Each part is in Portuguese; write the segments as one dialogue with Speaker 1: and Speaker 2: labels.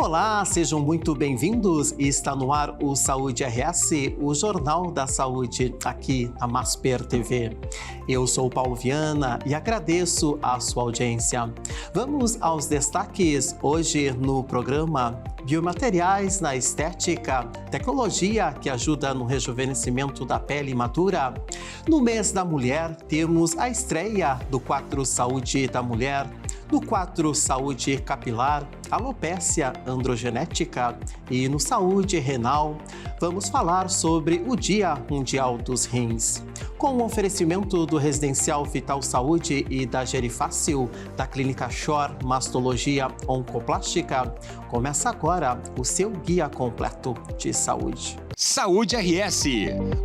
Speaker 1: Olá, sejam muito bem-vindos. Está no ar o Saúde RS, o Jornal da Saúde, aqui na Masper TV. Eu sou o Paulo Viana e agradeço a sua audiência. Vamos aos destaques hoje no programa Biomateriais na Estética, tecnologia que ajuda no rejuvenescimento da pele madura. No mês da mulher, temos a estreia do quadro Saúde da Mulher, no quadro Saúde Capilar, Alopécia Androgenética e no Saúde Renal, vamos falar sobre o Dia Mundial dos Rins. Com o oferecimento do Residencial Vital Saúde e da Gerifácil, da Clínica Shore Mastologia Oncoplástica, começa agora o seu guia completo de saúde.
Speaker 2: Saúde RS.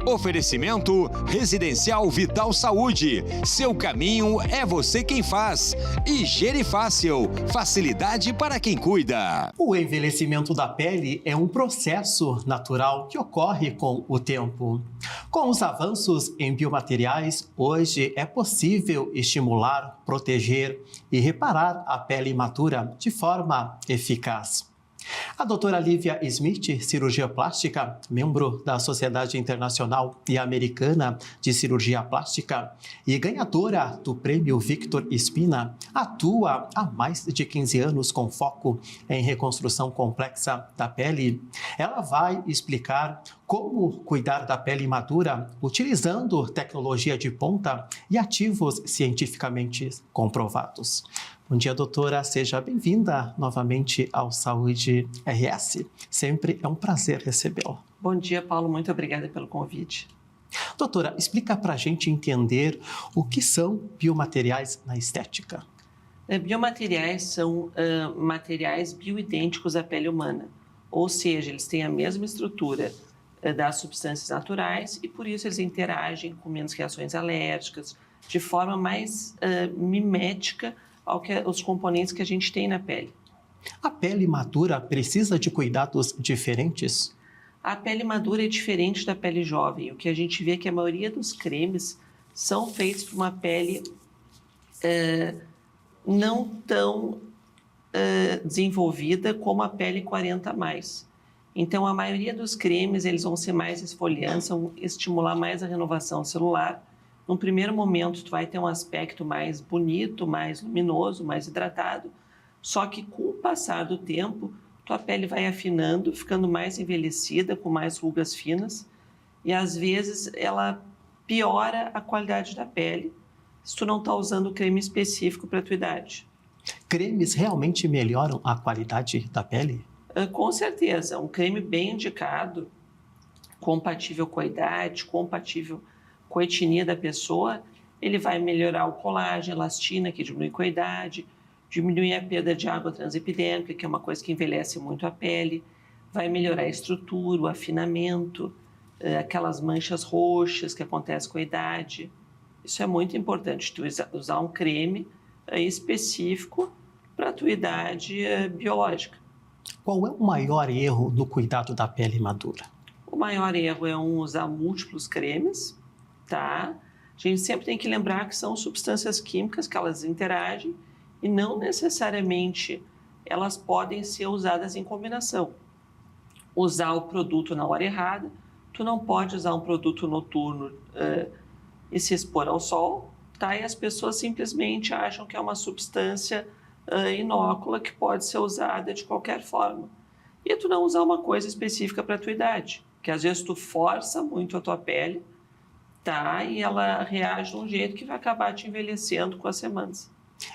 Speaker 2: Oferecimento Residencial Vital Saúde. Seu caminho é você quem faz. E Gerifácil. Facilidade para quem cuida.
Speaker 1: O envelhecimento da pele é um processo natural que ocorre com o tempo. Com os avanços em biomateriais, hoje é possível estimular, proteger e reparar a pele imatura de forma eficaz. A doutora Lívia Smith, cirurgia plástica, membro da Sociedade Internacional e Americana de Cirurgia Plástica e ganhadora do Prêmio Victor Espina, atua há mais de 15 anos com foco em reconstrução complexa da pele. Ela vai explicar como cuidar da pele madura utilizando tecnologia de ponta e ativos cientificamente comprovados. Bom dia, doutora. Seja bem-vinda novamente ao Saúde RS. Sempre é um prazer recebê-la.
Speaker 3: Bom dia, Paulo. Muito obrigada pelo convite.
Speaker 1: Doutora, explica para a gente entender o que são biomateriais na estética.
Speaker 3: Biomateriais são materiais bioidênticos à pele humana, ou seja, eles têm a mesma estrutura das substâncias naturais e por isso eles interagem com menos reações alérgicas, de forma mais mimética aos componentes que a gente tem na pele.
Speaker 1: A pele madura precisa de cuidados diferentes?
Speaker 3: A pele madura é diferente da pele jovem. O que a gente vê é que a maioria dos cremes são feitos para uma pele não tão desenvolvida como a pele 40+. Então, a maioria dos cremes eles vão ser mais esfoliantes, vão estimular mais a renovação celular. No primeiro momento, tu vai ter um aspecto mais bonito, mais luminoso, mais hidratado. Só que com o passar do tempo, tua pele vai afinando, ficando mais envelhecida, com mais rugas finas. E às vezes ela piora a qualidade da pele se tu não está usando o creme específico para a tua idade.
Speaker 1: Cremes realmente melhoram a qualidade da pele?
Speaker 3: Com certeza. Um creme bem indicado, compatível com a idade, compatível com a etnia da pessoa, ele vai melhorar o colágeno, elastina, que diminui com a idade, diminuir a perda de água transepidêmica, que é uma coisa que envelhece muito a pele, vai melhorar a estrutura, o afinamento, aquelas manchas roxas que acontecem com a idade. Isso é muito importante, tu usar um creme específico para a tua idade biológica.
Speaker 1: Qual é o maior erro no cuidado da pele madura?
Speaker 3: O maior erro é usar múltiplos cremes, tá? A gente sempre tem que lembrar que são substâncias químicas que elas interagem e não necessariamente elas podem ser usadas em combinação. Usar o produto na hora errada, tu não pode usar um produto noturno e se expor ao sol, tá? E as pessoas simplesmente acham que é uma substância inócula que pode ser usada de qualquer forma. E tu não usar uma coisa específica para a tua idade, que às vezes tu força muito a tua pele, tá? E ela reage de um jeito que vai acabar te envelhecendo com as semanas.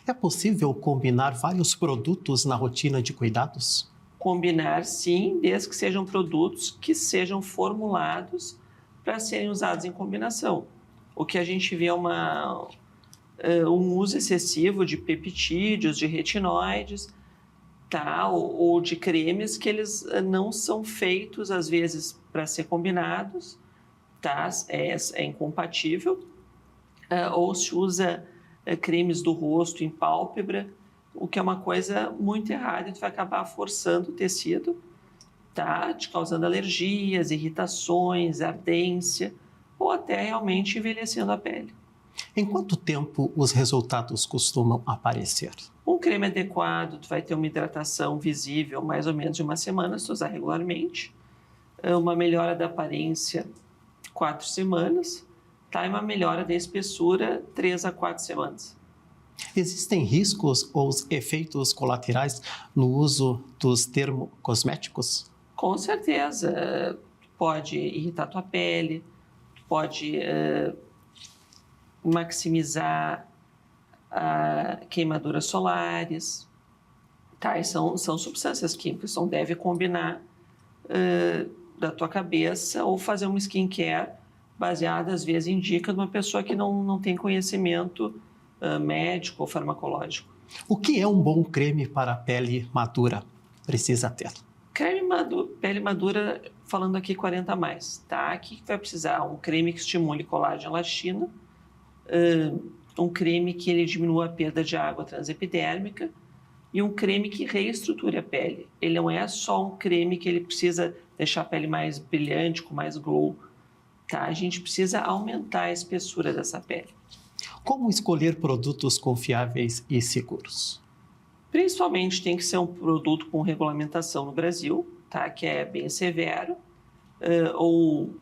Speaker 1: É possível combinar vários produtos na rotina de cuidados?
Speaker 3: Combinar, sim, desde que sejam produtos que sejam formulados para serem usados em combinação. O que a gente vê é um uso excessivo de peptídeos, de retinóides, tá? Ou de cremes que eles não são feitos, às vezes, para ser combinados, tá? É incompatível, ou se usa cremes do rosto em pálpebra, o que é uma coisa muito errada e tu vai acabar forçando o tecido, tá? Te causando alergias, irritações, ardência, ou até realmente envelhecendo a pele.
Speaker 1: Em quanto tempo os resultados costumam aparecer?
Speaker 3: Um creme adequado, tu vai ter uma hidratação visível mais ou menos de uma semana, se tu usar regularmente. Uma melhora da aparência, 4 semanas. Tá? E uma melhora da espessura, 3 a 4 semanas.
Speaker 1: Existem riscos ou efeitos colaterais no uso dos termocosméticos?
Speaker 3: Com certeza. Pode irritar tua pele, pode maximizar queimaduras solares. Tá? E são substâncias químicas, então deve combinar da tua cabeça ou fazer uma skincare baseada, às vezes, em dica de uma pessoa que não tem conhecimento médico ou farmacológico.
Speaker 1: O que é um bom creme para a pele madura? Precisa ter.
Speaker 3: Pele madura, falando aqui 40 a mais, tá? Aqui vai precisar um creme que estimule colágeno e elastina, um creme que ele diminua a perda de água transepidérmica e um creme que reestruture a pele. Ele não é só um creme que ele precisa deixar a pele mais brilhante, com mais glow, tá? A gente precisa aumentar a espessura dessa pele.
Speaker 1: Como escolher produtos confiáveis e seguros?
Speaker 3: Principalmente tem que ser um produto com regulamentação no Brasil, tá? Que é bem severo, ou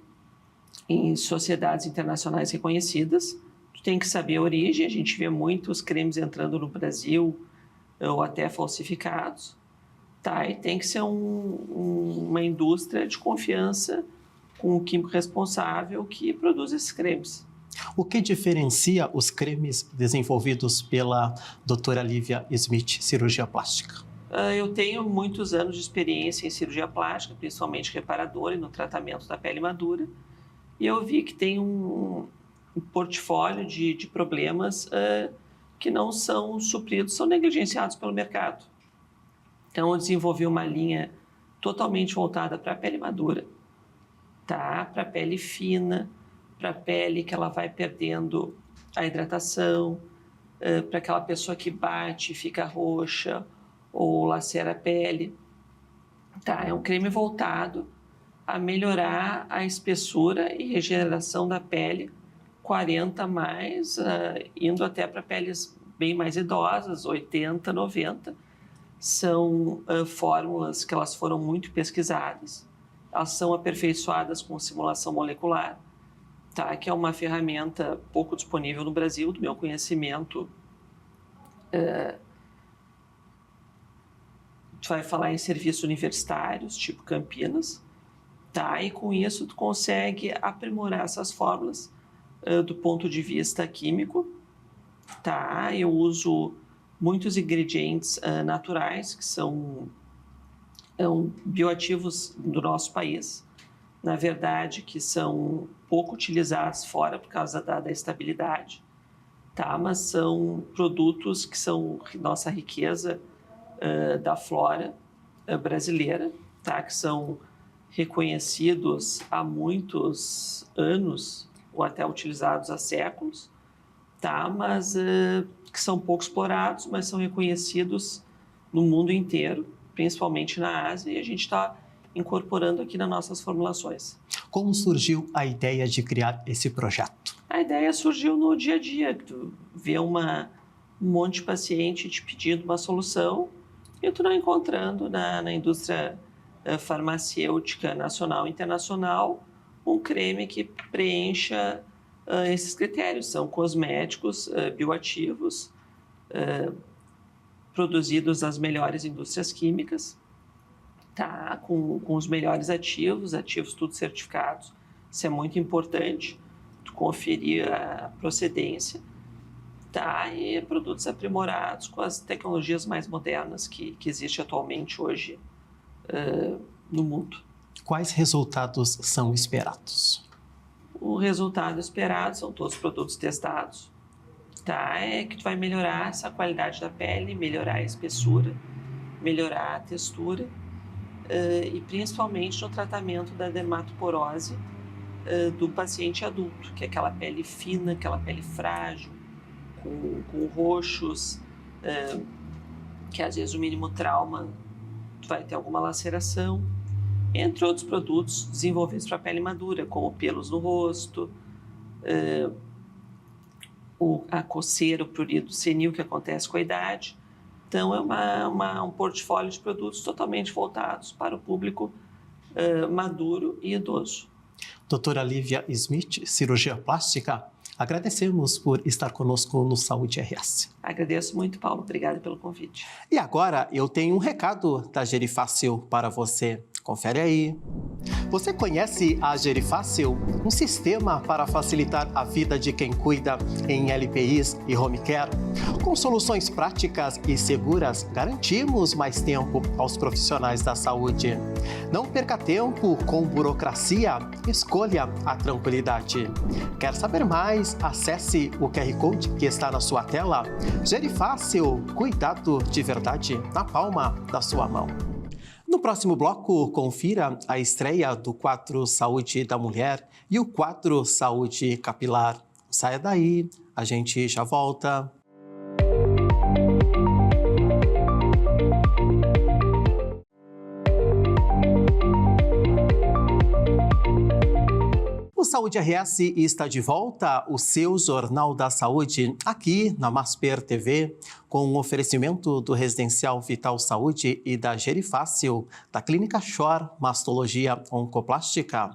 Speaker 3: em sociedades internacionais reconhecidas. Tu tem que saber a origem, a gente vê muitos cremes entrando no Brasil ou até falsificados. Tá? E tem que ser uma indústria de confiança com um químico responsável que produz esses cremes.
Speaker 1: O que diferencia os cremes desenvolvidos pela doutora Lívia Smith, cirurgia plástica?
Speaker 3: Eu tenho muitos anos de experiência em cirurgia plástica, principalmente reparadora e no tratamento da pele madura, e eu vi que tem um portfólio de problemas que não são supridos, são negligenciados pelo mercado. Então, eu desenvolvi uma linha totalmente voltada para a pele madura, tá? Para a pele fina, para a pele que ela vai perdendo a hidratação, para aquela pessoa que bate, fica roxa ou lacera a pele. Tá? É um creme voltado a melhorar a espessura e regeneração da pele 40 mais, indo até para peles bem mais idosas, 80, 90. São fórmulas que elas foram muito pesquisadas. Elas são aperfeiçoadas com simulação molecular, tá? Que é uma ferramenta pouco disponível no Brasil, do meu conhecimento. Tu vai falar em serviços universitários, tipo Campinas, tá? E com isso tu consegue aprimorar essas fórmulas do ponto de vista químico, tá? Eu uso muitos ingredientes naturais, que são bioativos do nosso país, na verdade, que são pouco utilizados fora por causa da estabilidade, tá? Mas são produtos que são nossa riqueza da flora brasileira, tá? Que são reconhecidos há muitos anos ou até utilizados há séculos, tá? Mas que são pouco explorados, mas são reconhecidos no mundo inteiro, principalmente na Ásia, e a gente está incorporando aqui nas nossas formulações.
Speaker 1: Como surgiu a ideia de criar esse projeto?
Speaker 3: A ideia surgiu no dia a dia, que tu vê um monte de paciente te pedindo uma solução e tu não encontrando na indústria farmacêutica nacional e internacional um creme que preencha esses critérios. São cosméticos bioativos, produzidos nas melhores indústrias químicas, tá? Com os melhores ativos tudo certificados. Isso é muito importante, tu conferir a procedência, tá? E produtos aprimorados com as tecnologias mais modernas que existem atualmente hoje no mundo.
Speaker 1: Quais resultados são esperados?
Speaker 3: O resultado esperado são todos os produtos testados, tá? É que tu vai melhorar essa qualidade da pele, melhorar a espessura, melhorar a textura e principalmente no tratamento da dermatoporose do paciente adulto, que é aquela pele fina, aquela pele frágil, com roxos, que às vezes o mínimo trauma tu vai ter alguma laceração, entre outros produtos desenvolvidos para a pele madura, como pelos no rosto, a coceira, o prurido senil que acontece com a idade. Então, é um portfólio de produtos totalmente voltados para o público maduro e idoso.
Speaker 1: Doutora Lívia Smith, cirurgia plástica, agradecemos por estar conosco no Saúde RS.
Speaker 3: Agradeço muito, Paulo. Obrigada pelo convite.
Speaker 1: E agora eu tenho um recado da Gerifácil para você. Confere aí. Você conhece a Gerifácil? Um sistema para facilitar a vida de quem cuida em LPIs e home care? Com soluções práticas e seguras, garantimos mais tempo aos profissionais da saúde. Não perca tempo com burocracia, escolha a tranquilidade. Quer saber mais? Acesse o QR Code que está na sua tela. Gerifácil, cuidado de verdade na palma da sua mão. No próximo bloco, confira a estreia do quadro Saúde da Mulher e o quadro Saúde Capilar. Saia daí, a gente já volta. O Saúde RS está de volta, o seu Jornal da Saúde, aqui na Masper TV, com o oferecimento do Residencial Vital Saúde e da Gerifácil, da Clínica Shore Mastologia Oncoplástica.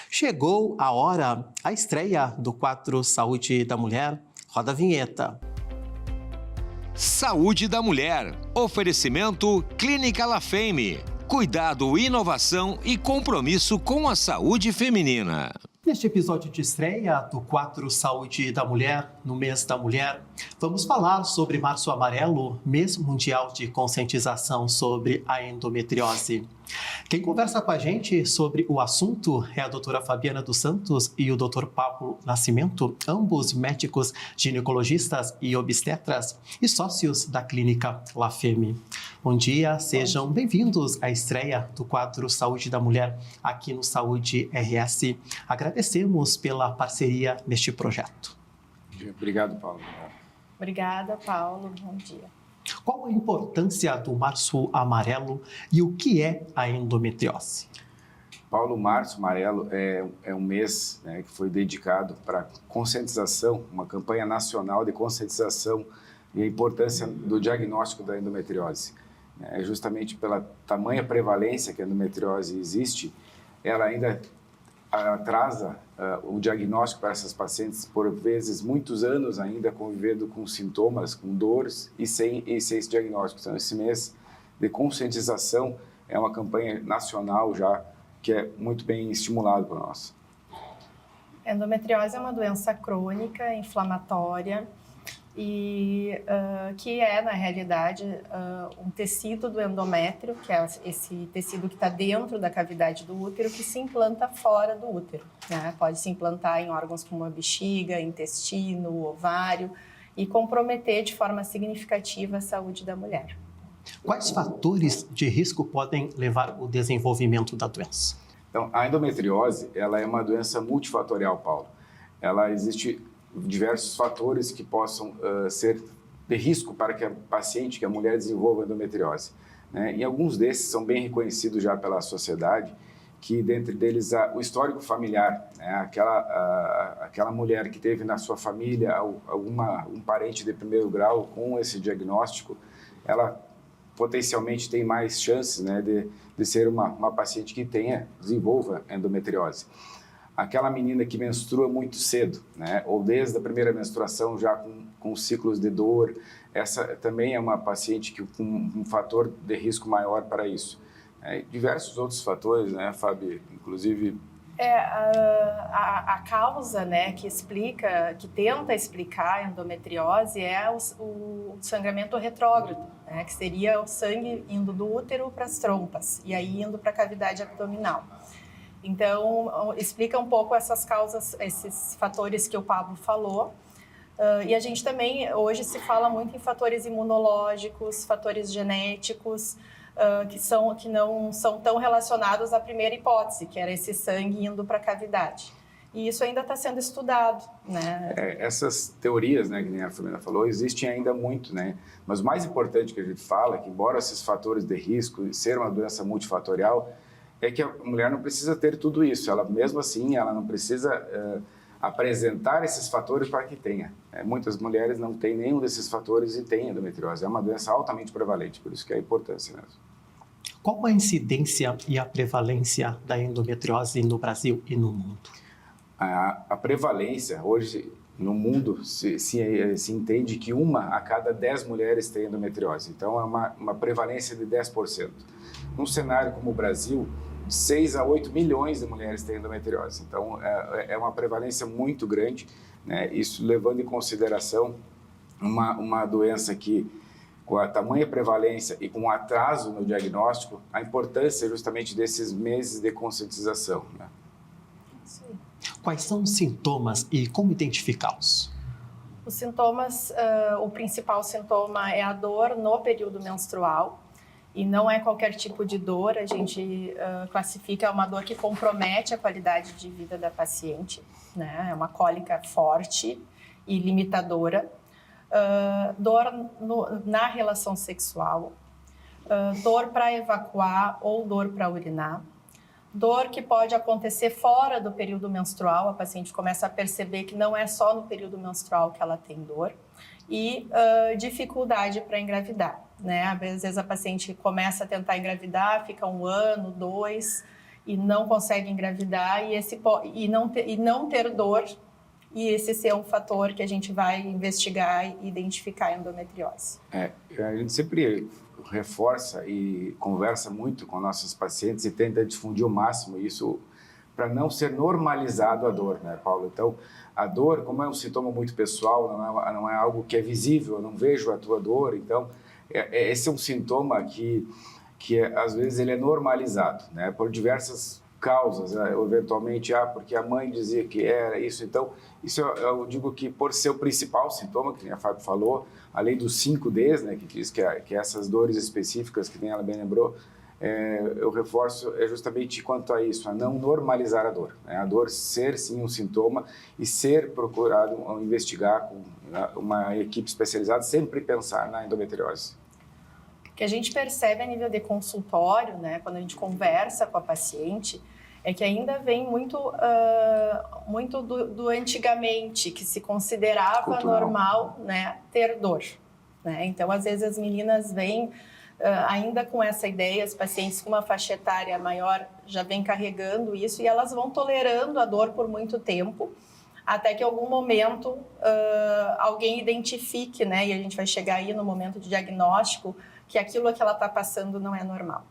Speaker 1: Chegou a hora, a estreia do quadro Saúde da Mulher. Roda a vinheta.
Speaker 2: Saúde da Mulher. Oferecimento Clínica La Femme. Cuidado, inovação e compromisso com a saúde feminina.
Speaker 1: Neste episódio de estreia do quadro Saúde da Mulher, no mês da mulher, vamos falar sobre Março Amarelo, mês mundial de conscientização sobre a endometriose. Quem conversa com a gente sobre o assunto é a doutora Fabiana dos Santos e o doutor Pablo Nascimento, ambos médicos ginecologistas e obstetras e sócios da clínica La Femme. Bom dia, sejam bem-vindos à estreia do quadro Saúde da Mulher aqui no Saúde RS. Agradecemos pela parceria neste projeto.
Speaker 4: Obrigado, Paulo.
Speaker 5: Obrigada, Paulo. Bom dia.
Speaker 1: Qual a importância do Março Amarelo e o que é a endometriose?
Speaker 4: Paulo, Março Amarelo é um mês, né, que foi dedicado para conscientização, uma campanha nacional de conscientização e a importância do diagnóstico da endometriose. Justamente pela tamanha prevalência que a endometriose existe, ela ainda atrasa o diagnóstico para essas pacientes, por vezes, muitos anos ainda convivendo com sintomas, com dores e sem esse diagnóstico. Então, esse mês de conscientização é uma campanha nacional já que é muito bem estimulado por nós.
Speaker 5: Endometriose é uma doença crônica, inflamatória, e que é, na realidade, um tecido do endométrio, que é esse tecido que está dentro da cavidade do útero, que se implanta fora do útero, né? Pode se implantar em órgãos como a bexiga, intestino, ovário, e comprometer de forma significativa a saúde da mulher.
Speaker 1: Quais fatores de risco podem levar ao desenvolvimento da doença?
Speaker 4: Então, a endometriose, ela é uma doença multifatorial, Paulo. Ela existe diversos fatores que possam ser de risco para que a paciente, que a mulher desenvolva endometriose, né? E alguns desses são bem reconhecidos já pela sociedade, que dentre deles o histórico familiar, né? Aquela mulher que teve na sua família um parente de primeiro grau com esse diagnóstico, ela potencialmente tem mais chances, né, de ser uma paciente que desenvolva endometriose. Aquela menina que menstrua muito cedo, né, ou desde a primeira menstruação já com ciclos de dor, essa também é uma paciente com um fator de risco maior para isso. Diversos outros fatores, né, Fábio, inclusive...
Speaker 5: A causa, né, que tenta explicar a endometriose é o sangramento retrógrado, né, que seria o sangue indo do útero para as trompas e aí indo para a cavidade abdominal. Então, explica um pouco essas causas, esses fatores que o Pablo falou. E a gente também, hoje, se fala muito em fatores imunológicos, fatores genéticos, que não são tão relacionados à primeira hipótese, que era esse sangue indo para a cavidade. E isso ainda está sendo estudado, né?
Speaker 4: Essas teorias, né, que nem a Fabiana falou, existem ainda muito, né? Mas o mais importante que a gente fala é que, embora esses fatores de risco e ser uma doença multifatorial, é que a mulher não precisa ter tudo isso. Ela, mesmo assim, ela não precisa apresentar esses fatores para que tenha. Muitas mulheres não têm nenhum desses fatores e têm endometriose. É uma doença altamente prevalente, por isso que é a importância mesmo.
Speaker 1: Qual a incidência e a prevalência da endometriose no Brasil e no mundo?
Speaker 4: A prevalência, hoje, no mundo, se entende que 1 a cada 10 mulheres tem endometriose. Então, é uma prevalência de 10%. Num cenário como o Brasil, de 6 a 8 milhões de mulheres têm endometriose. Então, é uma prevalência muito grande, né? Isso levando em consideração uma doença que, com a tamanha prevalência e com um atraso no diagnóstico, a importância justamente desses meses de conscientização, né?
Speaker 5: Sim.
Speaker 1: Quais são os sintomas e como identificá-los?
Speaker 5: Os sintomas, o principal sintoma é a dor no período menstrual. E não é qualquer tipo de dor, a gente classifica uma dor que compromete a qualidade de vida da paciente, né? É uma cólica forte e limitadora. Dor na relação sexual, dor para evacuar ou dor para urinar, dor que pode acontecer fora do período menstrual, a paciente começa a perceber que não é só no período menstrual que ela tem dor, e dificuldade para engravidar, né? Às vezes a paciente começa a tentar engravidar, fica 1 ano, 2, e não consegue engravidar, e não ter dor, e esse ser um fator que a gente vai investigar e identificar a endometriose.
Speaker 4: A gente sempre reforça e conversa muito com nossos pacientes e tenta difundir o máximo isso para não ser normalizado a dor, né, Paulo? Então, a dor, como é um sintoma muito pessoal, não é algo que é visível, eu não vejo a tua dor, então, esse é um sintoma que às vezes ele é normalizado, né, por diversas causas, né? Eventualmente, porque a mãe dizia que era isso, então, isso eu digo que por ser o principal sintoma, que a Fábio falou, além dos 5 Ds, né, que diz que essas dores específicas, que nem ela bem lembrou, eu reforço justamente quanto a isso, a não normalizar a dor, né? A dor ser sim um sintoma e ser procurado investigar com uma equipe especializada, sempre pensar na endometriose.
Speaker 5: O que a gente percebe a nível de consultório, né, quando a gente conversa com a paciente, é que ainda vem muito do antigamente, que se considerava
Speaker 4: cultural,
Speaker 5: normal, né, ter dor, né? Então, às vezes as meninas vêm ainda com essa ideia, as pacientes com uma faixa etária maior já vêm carregando isso e elas vão tolerando a dor por muito tempo, até que em algum momento alguém identifique, né, e a gente vai chegar aí no momento de diagnóstico, que aquilo que ela está passando não é normal.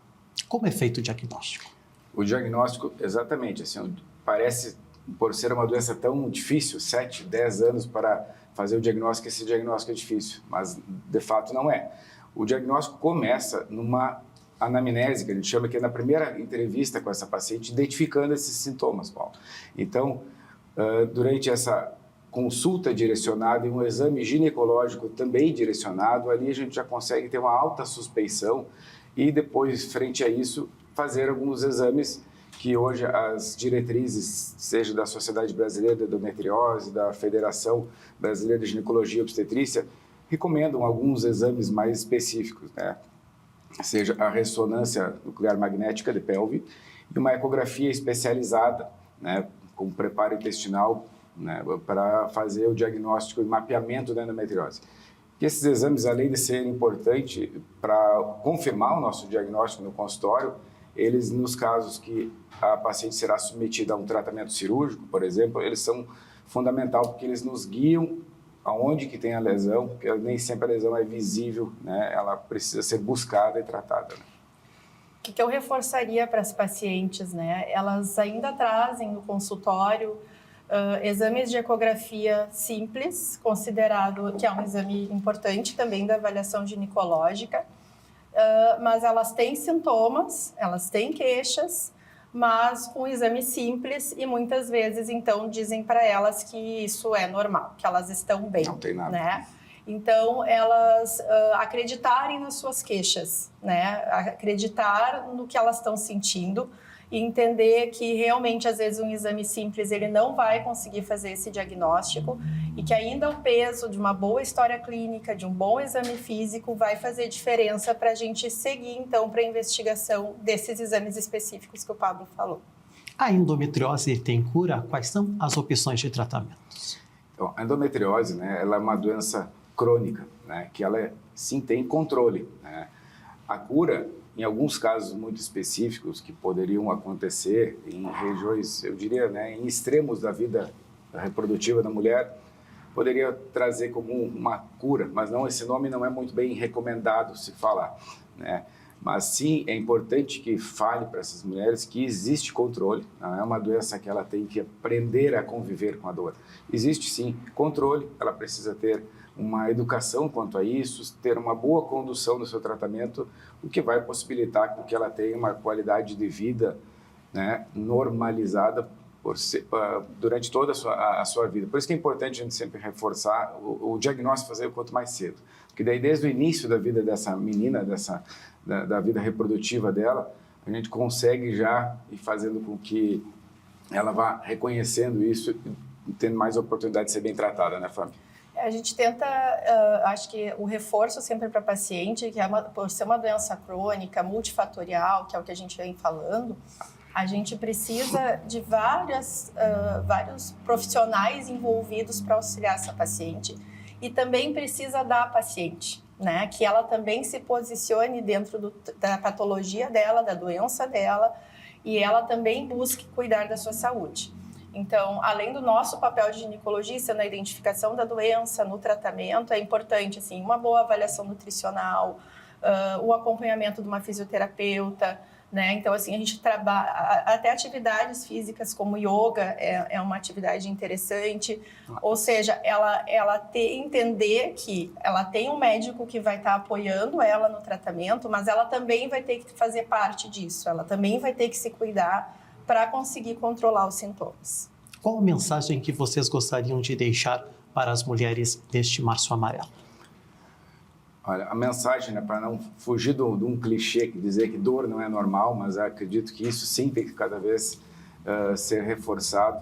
Speaker 1: Como é feito o diagnóstico?
Speaker 4: O diagnóstico, exatamente, assim, parece, por ser uma doença tão difícil, 7, 10 anos para fazer o diagnóstico, esse diagnóstico é difícil, mas de fato não é. O diagnóstico começa numa anamnese, que a gente chama, que é na primeira entrevista com essa paciente, identificando esses sintomas, Paulo. Então, durante essa consulta direcionada e um exame ginecológico também direcionado, ali a gente já consegue ter uma alta suspeição e depois, frente a isso, fazer alguns exames que hoje as diretrizes, seja da Sociedade Brasileira de Endometriose, da Federação Brasileira de Ginecologia e Obstetrícia, recomendam alguns exames mais específicos, né? Seja a ressonância nuclear magnética de pelve e uma ecografia especializada, né, com preparo intestinal, né, para fazer o diagnóstico e mapeamento da endometriose. E esses exames, além de serem importantes para confirmar o nosso diagnóstico no consultório, eles, nos casos que a paciente será submetida a um tratamento cirúrgico, por exemplo, eles são fundamentais porque eles nos guiam aonde que tem a lesão, porque nem sempre a lesão é visível, né? Ela precisa ser buscada e tratada, né?
Speaker 5: O que eu reforçaria para as pacientes, né? Elas ainda trazem no consultório exames de ecografia simples, considerado que é um exame importante também da avaliação ginecológica, mas elas têm sintomas, elas têm queixas, mas um exame simples e muitas vezes, então, dizem para elas que isso é normal, que elas estão bem.
Speaker 4: Não tem nada.
Speaker 5: Né? Então, elas acreditarem nas suas queixas, né? Acreditar no que elas estão sentindo e entender que realmente, às vezes, um exame simples ele não vai conseguir fazer esse diagnóstico e que ainda o peso de uma boa história clínica, de um bom exame físico vai fazer diferença para a gente seguir, então, para a investigação desses exames específicos que o Pablo falou.
Speaker 1: A endometriose tem cura? Quais são as opções de tratamentos?
Speaker 4: Então, a endometriose, né, ela é uma doença crônica, né, que ela sim tem controle, né? A cura, em alguns casos muito específicos que poderiam acontecer em regiões, eu diria, né, em extremos da vida reprodutiva da mulher, poderia trazer como uma cura, mas não, esse nome não é muito bem recomendado se falar, né? Mas sim, é importante que fale para essas mulheres que existe controle, não é uma doença que ela tem que aprender a conviver com a dor. Existe sim controle, ela precisa ter uma educação quanto a isso, ter uma boa condução no seu tratamento, o que vai possibilitar que ela tenha uma qualidade de vida, né, normalizada durante toda a sua vida. Por isso que é importante a gente sempre reforçar o diagnóstico, fazer o quanto mais cedo. Porque daí, desde o início da vida dessa menina, da vida reprodutiva dela, a gente consegue já ir fazendo com que ela vá reconhecendo isso e tendo mais oportunidade de ser bem tratada, né, Fábio?
Speaker 5: A gente tenta, acho que o reforço sempre para paciente, que por ser uma doença crônica, multifatorial, que é o que a gente vem falando, a gente precisa de vários profissionais envolvidos para auxiliar essa paciente e também precisa da paciente, né? Que ela também se posicione dentro da patologia dela, da doença dela, e ela também busque cuidar da sua saúde. Então, além do nosso papel de ginecologista na identificação da doença, no tratamento, é importante assim, uma boa avaliação nutricional, o acompanhamento de uma fisioterapeuta, né? Então, assim, a gente trabalha, até atividades físicas como yoga é uma atividade interessante, ou seja, ela entender que ela tem um médico que vai estar apoiando ela no tratamento, mas ela também vai ter que fazer parte disso, ela também vai ter que se cuidar para conseguir controlar os sintomas.
Speaker 1: Qual a mensagem que vocês gostariam de deixar para as mulheres neste Março Amarelo?
Speaker 4: Olha, a mensagem, né, para não fugir de um clichê que dizer que dor não é normal, mas eu acredito que isso sim tem que cada vez ser reforçado,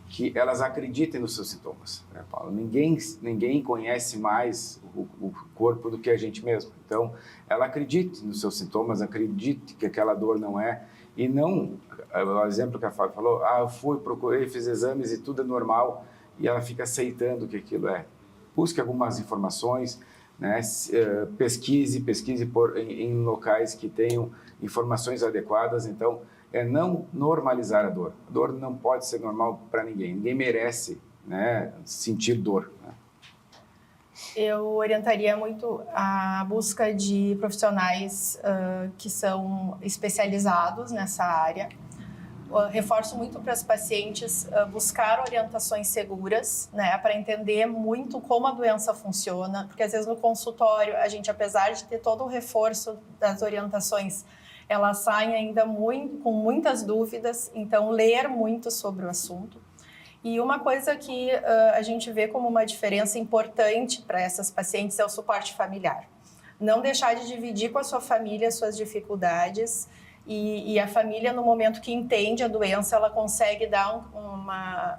Speaker 4: que elas acreditem nos seus sintomas, né, Paulo? Ninguém conhece mais o corpo do que a gente mesmo. Então, ela acredite nos seus sintomas, acredite que aquela dor não é, e não, o exemplo que a Fábio falou, eu fui, procurei, fiz exames e tudo é normal, e ela fica aceitando que aquilo é. Busque algumas informações, né? Pesquise em locais que tenham informações adequadas. Então, não normalizar a dor. A dor não pode ser normal para ninguém. Ninguém merece, né, sentir dor, né?
Speaker 5: Eu orientaria muito a busca de profissionais que são especializados nessa área. Reforço muito para as pacientes buscar orientações seguras, né, para entender muito como a doença funciona, porque às vezes no consultório a gente, apesar de ter todo o reforço das orientações, elas saem ainda com muitas dúvidas, então ler muito sobre o assunto. E uma coisa que a gente vê como uma diferença importante para essas pacientes é o suporte familiar. Não deixar de dividir com a sua família as suas dificuldades, e a família, no momento que entende a doença, ela consegue dar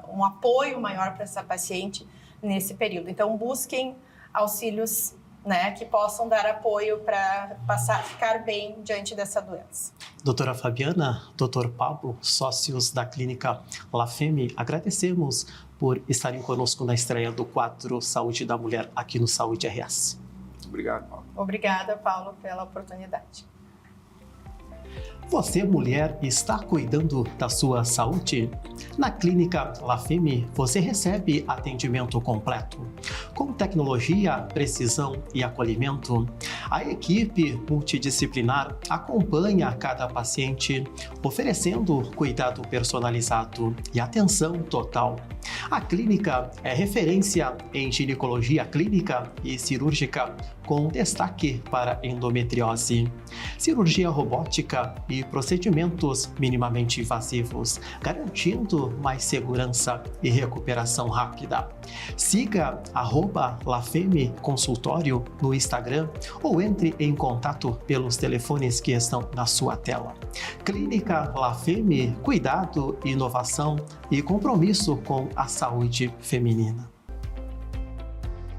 Speaker 5: um apoio maior para essa paciente nesse período. Então, busquem auxílios, né, que possam dar apoio para ficar bem diante dessa doença.
Speaker 1: Doutora Fabiana, doutor Pablo, sócios da clínica Lafemme, agradecemos por estarem conosco na estreia do quadro Saúde da Mulher aqui no Saúde RS.
Speaker 4: Obrigado, Paulo.
Speaker 5: Obrigada, Paulo, pela oportunidade.
Speaker 1: Você, mulher, está cuidando da sua saúde? Na Clínica Lafemme, você recebe atendimento completo, com tecnologia, precisão e acolhimento. A equipe multidisciplinar acompanha cada paciente, oferecendo cuidado personalizado e atenção total. A clínica é referência em ginecologia clínica e cirúrgica, com destaque para endometriose, cirurgia robótica e procedimentos minimamente invasivos, garantindo mais segurança e recuperação rápida. Siga @Lafemme Consultório no Instagram ou entre em contato pelos telefones que estão na sua tela. Clínica Lafemme, cuidado, inovação e compromisso com a saúde feminina.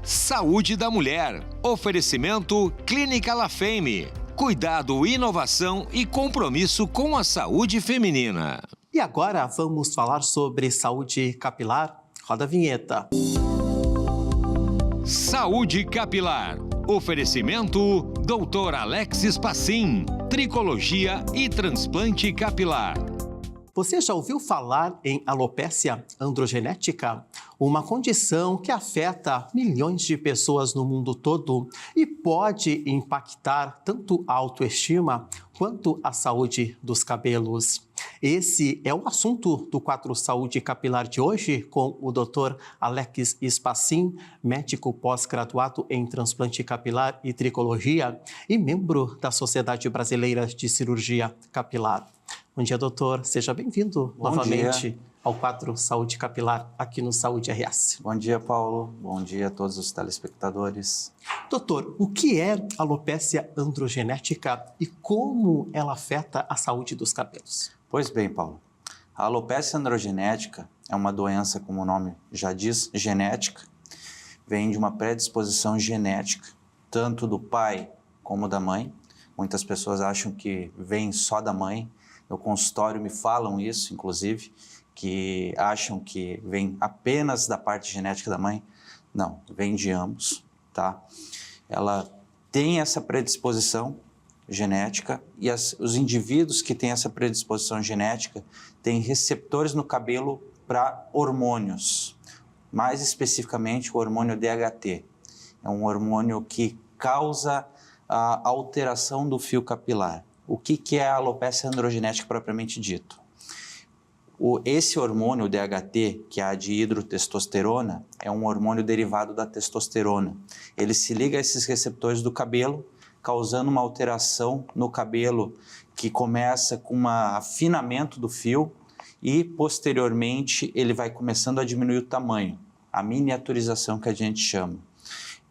Speaker 2: Saúde da Mulher. Oferecimento Clínica Lafemme. Cuidado, inovação e compromisso com a saúde feminina.
Speaker 1: E agora vamos falar sobre saúde capilar. Roda a vinheta.
Speaker 2: Saúde capilar. Oferecimento Dr. Alex Passim, tricologia e transplante capilar.
Speaker 1: Você já ouviu falar em alopécia androgenética? Uma condição que afeta milhões de pessoas no mundo todo e pode impactar tanto a autoestima quanto a saúde dos cabelos. Esse é o assunto do quadro Saúde Capilar de hoje, com o Dr. Alex Passim, médico pós-graduado em transplante capilar e tricologia e membro da Sociedade Brasileira de Cirurgia Capilar. Bom dia, doutor. Seja bem-vindo novamente ao quadro Saúde Capilar aqui no Saúde RS.
Speaker 6: Bom dia, Paulo. Bom dia a todos os telespectadores.
Speaker 1: Doutor, o que é alopécia androgenética e como ela afeta a saúde dos cabelos?
Speaker 6: Pois bem, Paulo. A alopécia androgenética é uma doença, como o nome já diz, genética. Vem de uma predisposição genética, tanto do pai como da mãe. Muitas pessoas acham que vem só da mãe. No consultório me falam isso, inclusive, que acham que vem apenas da parte genética da mãe. Não, vem de ambos, tá? Ela tem essa predisposição genética e os indivíduos que têm essa predisposição genética têm receptores no cabelo para hormônios, mais especificamente o hormônio DHT. É um hormônio que causa a alteração do fio capilar. O que é a alopécia androgenética propriamente dito? Esse hormônio, o DHT, que é a dihidrotestosterona, é um hormônio derivado da testosterona. Ele se liga a esses receptores do cabelo, causando uma alteração no cabelo que começa com um afinamento do fio e, posteriormente, ele vai começando a diminuir o tamanho, a miniaturização que a gente chama.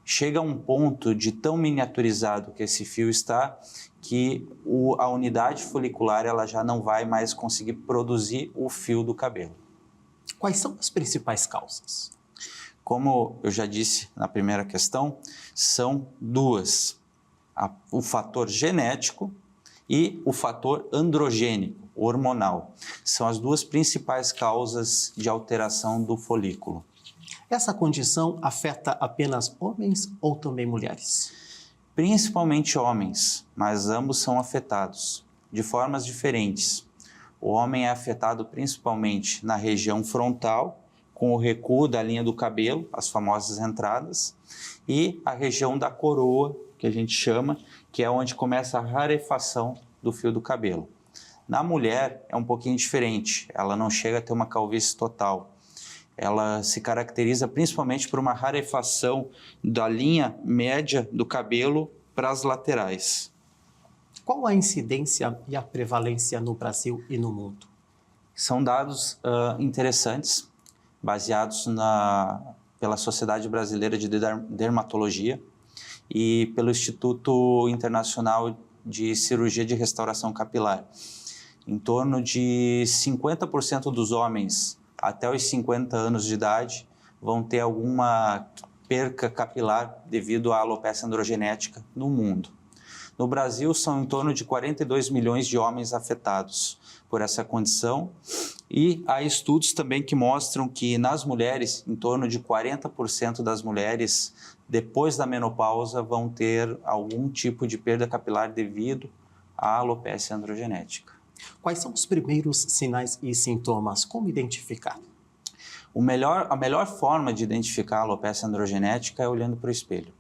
Speaker 6: Chega a um ponto de tão miniaturizado que esse fio está que a unidade folicular ela já não vai mais conseguir produzir o fio do cabelo.
Speaker 1: Quais são as principais causas?
Speaker 6: Como eu já disse na primeira questão, são duas. O fator genético e o fator androgênico, hormonal. São as duas principais causas de alteração do folículo.
Speaker 1: Essa condição afeta apenas homens ou também mulheres?
Speaker 6: Principalmente homens, mas ambos são afetados, de formas diferentes. O homem é afetado principalmente na região frontal, com o recuo da linha do cabelo, as famosas entradas, e a região da coroa, que a gente chama, que é onde começa a rarefação do fio do cabelo. Na mulher é um pouquinho diferente, ela não chega a ter uma calvície total. Ela se caracteriza principalmente por uma rarefação da linha média do cabelo para as laterais.
Speaker 1: Qual a incidência e a prevalência no Brasil e no mundo?
Speaker 6: São dados interessantes, baseados pela Sociedade Brasileira de Dermatologia e pelo Instituto Internacional de Cirurgia de Restauração Capilar. Em torno de 50% dos homens até os 50 anos de idade vão ter alguma perca capilar devido à alopécia androgenética no mundo. No Brasil, são em torno de 42 milhões de homens afetados por essa condição e há estudos também que mostram que nas mulheres, em torno de 40% das mulheres, depois da menopausa, vão ter algum tipo de perda capilar devido à alopécia androgenética.
Speaker 1: Quais são os primeiros sinais e sintomas? Como identificar?
Speaker 6: A melhor forma de identificar a alopécia androgenética é olhando para o espelho,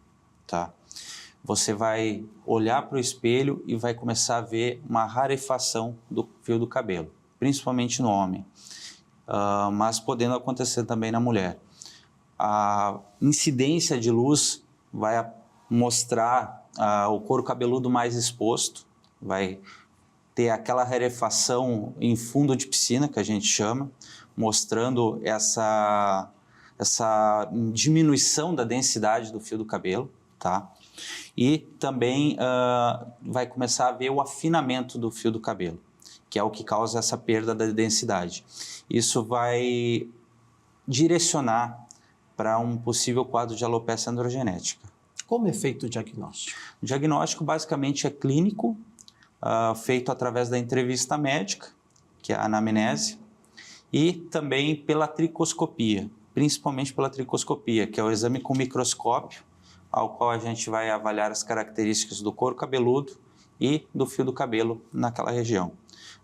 Speaker 6: tá? Você vai olhar para o espelho e vai começar a ver uma rarefação do fio do cabelo, principalmente no homem, mas podendo acontecer também na mulher. A incidência de luz vai mostrar o couro cabeludo mais exposto, vai ter aquela rarefação em fundo de piscina, que a gente chama, mostrando essa diminuição da densidade do fio do cabelo, tá? E também vai começar a ver o afinamento do fio do cabelo, que é o que causa essa perda da densidade. Isso vai direcionar para um possível quadro de alopécia androgenética.
Speaker 1: Como é feito o diagnóstico?
Speaker 6: O diagnóstico basicamente é clínico, feito através da entrevista médica, que é a anamnese, e também pela tricoscopia, principalmente pela tricoscopia, que é o exame com microscópio, ao qual a gente vai avaliar as características do couro cabeludo e do fio do cabelo naquela região.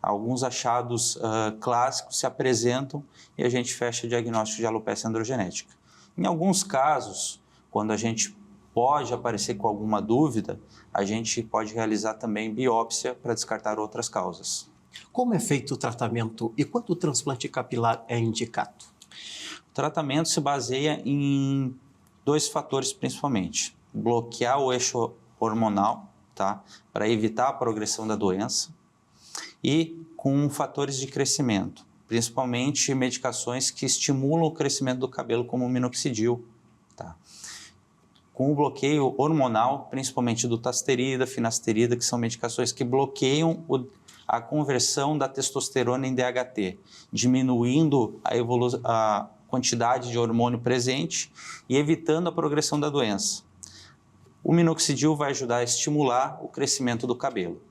Speaker 6: Alguns achados clássicos se apresentam e a gente fecha o diagnóstico de alopecia androgenética. Em alguns casos, quando a gente pode aparecer com alguma dúvida, a gente pode realizar também biópsia para descartar outras causas.
Speaker 1: Como é feito o tratamento e quando o transplante capilar é indicado?
Speaker 6: O tratamento se baseia em 2 fatores principalmente. Bloquear o eixo hormonal, tá? Para evitar a progressão da doença, e com fatores de crescimento, principalmente medicações que estimulam o crescimento do cabelo, como o minoxidil, tá? Com o bloqueio hormonal, principalmente do dutasterida, finasterida, que são medicações que bloqueiam a conversão da testosterona em DHT, diminuindo a quantidade de hormônio presente e evitando a progressão da doença. O minoxidil vai ajudar a estimular o crescimento do cabelo.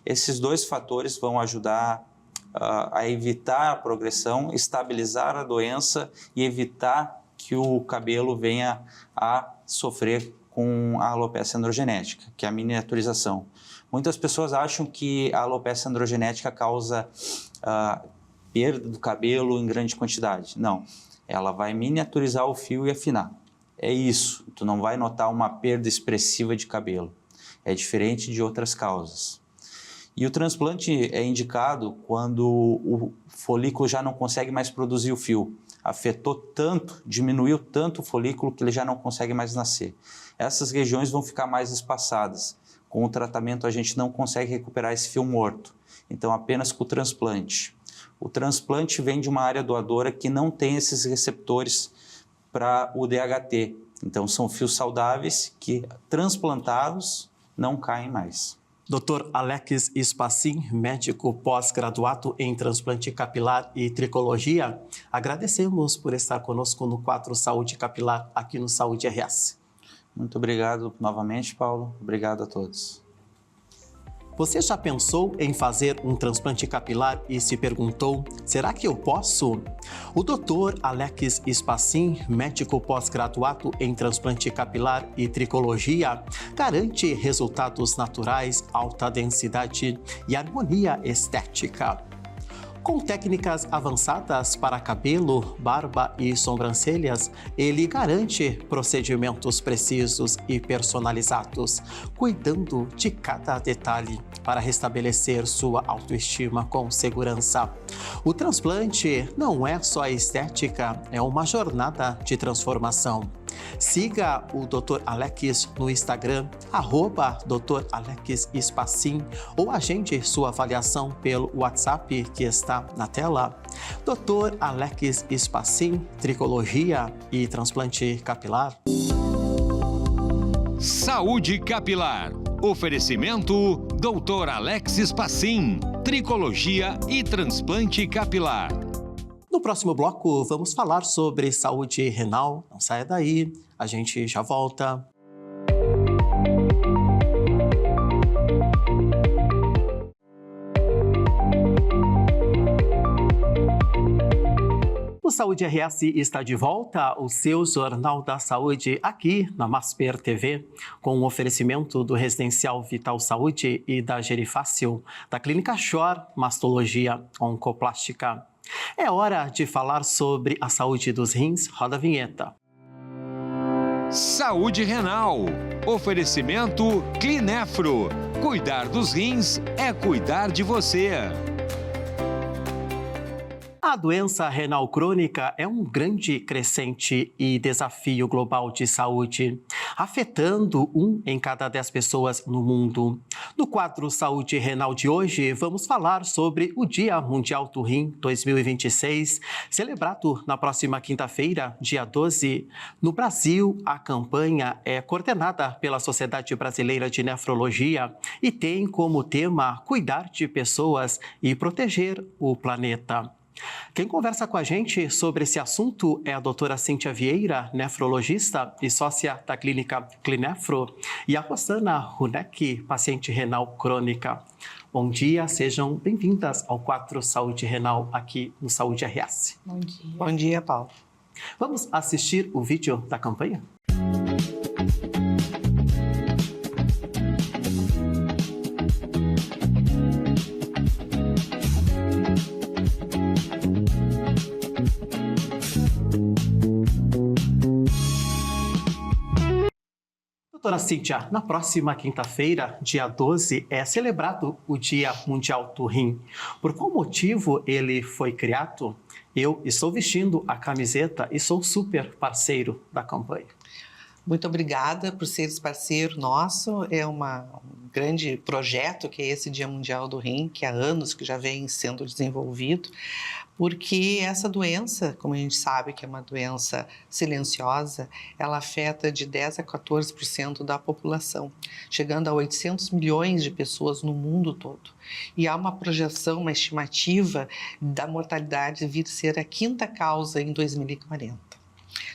Speaker 6: Esses 2 fatores vão ajudar a evitar a progressão, estabilizar a doença e evitar que o cabelo venha a sofrer com a alopecia androgenética, que é a miniaturização. Muitas pessoas acham que a alopecia androgenética causa perda do cabelo em grande quantidade. Não, ela vai miniaturizar o fio e afinar. É isso, tu não vai notar uma perda expressiva de cabelo. É diferente de outras causas. E o transplante é indicado quando o folículo já não consegue mais produzir o fio. Afetou tanto, diminuiu tanto o folículo que ele já não consegue mais nascer. Essas regiões vão ficar mais espaçadas. Com o tratamento a gente não consegue recuperar esse fio morto. Então apenas com o transplante. O transplante vem de uma área doadora que não tem esses receptores para o DHT. Então são fios saudáveis que transplantados não caem mais.
Speaker 1: Dr. Alex Spassin, médico pós-graduado em transplante capilar e tricologia, agradecemos por estar conosco no quadro Saúde Capilar aqui no Saúde RS.
Speaker 6: Muito obrigado novamente, Paulo. Obrigado a todos.
Speaker 1: Você já pensou em fazer um transplante capilar e se perguntou, será que eu posso? O Dr. Alex Spassin, médico pós-graduado em transplante capilar e tricologia, garante resultados naturais, alta densidade e harmonia estética. Com técnicas avançadas para cabelo, barba e sobrancelhas, ele garante procedimentos precisos e personalizados, cuidando de cada detalhe para restabelecer sua autoestima com segurança. O transplante não é só estética, é uma jornada de transformação. Siga o Dr. Alex no Instagram, @Dr. Alex Spassin, ou agende sua avaliação pelo WhatsApp que está na tela. Dr. Alex Spassin, tricologia e transplante capilar.
Speaker 2: Saúde Capilar. Oferecimento Dr. Alex Spassin, tricologia e transplante capilar.
Speaker 1: No próximo bloco, vamos falar sobre saúde renal. Não saia daí, a gente já volta. O Saúde RS está de volta, o seu Jornal da Saúde, aqui na Masper TV, com o oferecimento do Residencial Vital Saúde e da Gerifácil, da Clínica Shore Mastologia Oncoplástica. É hora de falar sobre a saúde dos rins. Roda a vinheta.
Speaker 2: Saúde renal. Oferecimento Clinefro. Cuidar dos rins é cuidar de você.
Speaker 1: A doença renal crônica é um grande crescente e desafio global de saúde, afetando 1 em cada 10 pessoas no mundo. No quadro Saúde Renal de hoje, vamos falar sobre o Dia Mundial do Rim 2026, celebrado na próxima quinta-feira, dia 12. No Brasil, a campanha é coordenada pela Sociedade Brasileira de Nefrologia e tem como tema cuidar de pessoas e proteger o planeta. Quem conversa com a gente sobre esse assunto é a doutora Cíntia Vieira, nefrologista e sócia da clínica Clinefro, e a Rosana Huneck, paciente renal crônica. Bom dia, sejam bem-vindas ao 4 Saúde Renal aqui no Saúde RS.
Speaker 7: Bom dia.
Speaker 3: Bom dia, Paulo.
Speaker 1: Vamos assistir o vídeo da campanha? Doutora Cíntia, na próxima quinta-feira, dia 12, é celebrado o Dia Mundial do Rim. Por qual motivo ele foi criado? Eu estou vestindo a camiseta e sou super parceiro da campanha.
Speaker 7: Muito obrigada por seres parceiro nosso. É um grande projeto que é esse Dia Mundial do Rim, que há anos que já vem sendo desenvolvido, porque essa doença, como a gente sabe que é uma doença silenciosa, ela afeta de 10 a 14% da população, chegando a 800 milhões de pessoas no mundo todo. E há uma projeção, uma estimativa da mortalidade vir a ser a 5ª causa em 2040.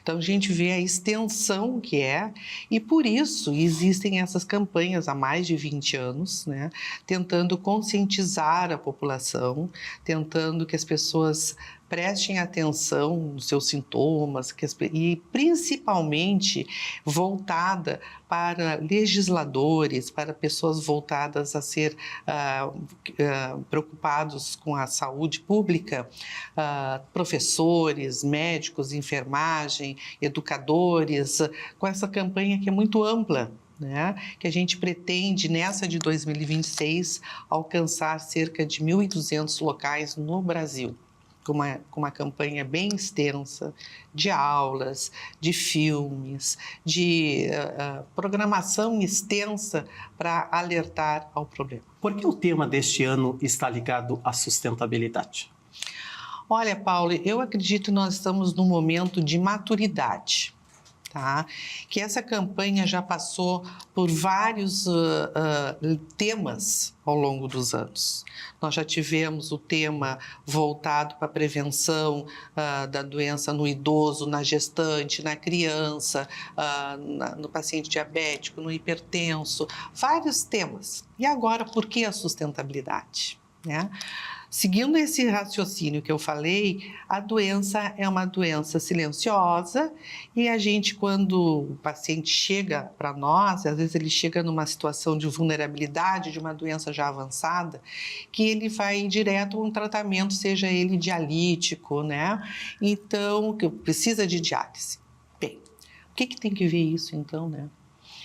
Speaker 7: Então, a gente vê a extensão que é, e por isso existem essas campanhas há mais de 20 anos, né, tentando conscientizar a população, tentando que as pessoas prestem atenção nos seus sintomas e principalmente voltada para legisladores, para pessoas voltadas a ser preocupados com a saúde pública, professores, médicos, enfermagem, educadores, com essa campanha que é muito ampla, né? Que a gente pretende, nessa de 2026, alcançar cerca de 1.200 locais no Brasil, com uma campanha bem extensa de aulas, de filmes, de programação extensa para alertar ao problema.
Speaker 1: Por que o tema deste ano está ligado à sustentabilidade?
Speaker 7: Olha, Paulo, eu acredito que nós estamos num momento de maturidade. Tá? Que essa campanha já passou por vários temas ao longo dos anos. Nós já tivemos o tema voltado para a prevenção da doença no idoso, na gestante, na criança, no paciente diabético, no hipertenso, vários temas. E agora, por que a sustentabilidade? Né? Seguindo esse raciocínio que eu falei, a doença é uma doença silenciosa e a gente, quando o paciente chega para nós, às vezes ele chega numa situação de vulnerabilidade, de uma doença já avançada, que ele vai direto a um tratamento, seja ele dialítico, né? Então, que precisa de diálise. Bem, o que tem que ver isso então, né?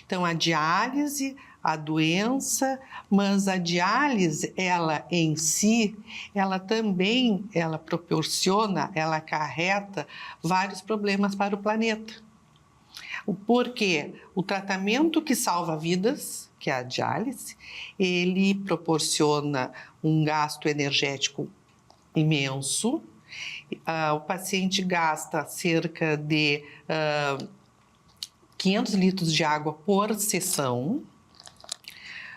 Speaker 7: Então, a diálise, a doença, mas a diálise, ela em si, ela proporciona, ela acarreta vários problemas para o planeta. Porque o tratamento que salva vidas, que é a diálise, ele proporciona um gasto energético imenso. O paciente gasta cerca de 500 litros de água por sessão,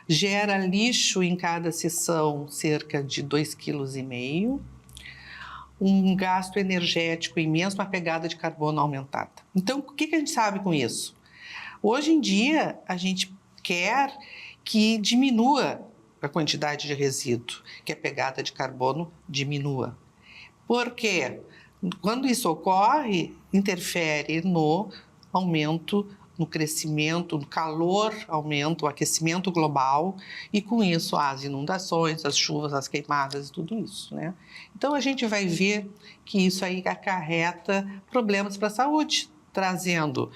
Speaker 7: gera lixo em cada sessão cerca de 2,5 kg, um gasto energético imenso, uma pegada de carbono aumentada. Então, o que a gente sabe com isso? Hoje em dia, a gente quer que diminua a quantidade de resíduo, que a pegada de carbono diminua. Por quê? Quando isso ocorre, interfere no aumento, no crescimento, no calor aumenta, o aquecimento global e com isso as inundações, as chuvas, as queimadas e tudo isso, né? Então a gente vai ver que isso aí acarreta problemas para a saúde, trazendo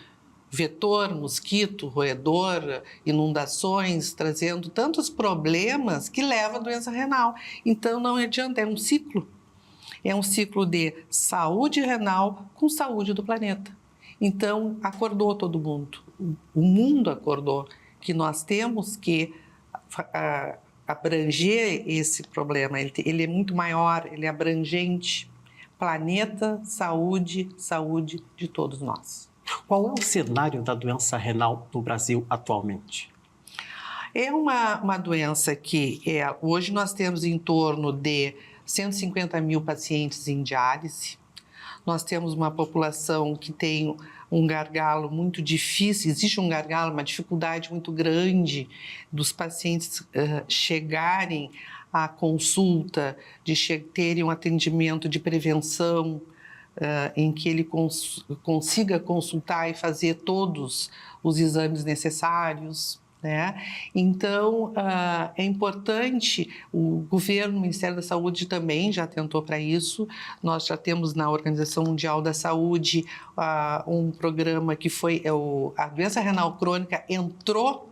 Speaker 7: vetor, mosquito, roedor, inundações, trazendo tantos problemas que levam à doença renal. Então não adianta, é um ciclo. É um ciclo de saúde renal com saúde do planeta. Então, acordou todo mundo, o mundo acordou que nós temos que abranger esse problema, ele é muito maior, ele é abrangente, planeta, saúde, saúde de todos nós.
Speaker 1: Qual é o cenário da doença renal no Brasil atualmente?
Speaker 7: É uma doença que hoje nós temos em torno de 150 mil pacientes em diálise. Nós temos uma população que tem um gargalo muito difícil, existe um gargalo, uma dificuldade muito grande dos pacientes chegarem à consulta, de terem um atendimento de prevenção, em que ele consiga consultar e fazer todos os exames necessários, né? Então, é importante, o governo, o Ministério da Saúde também já atentou para isso. Nós já temos na Organização Mundial da Saúde um programa que foi, a doença renal crônica entrou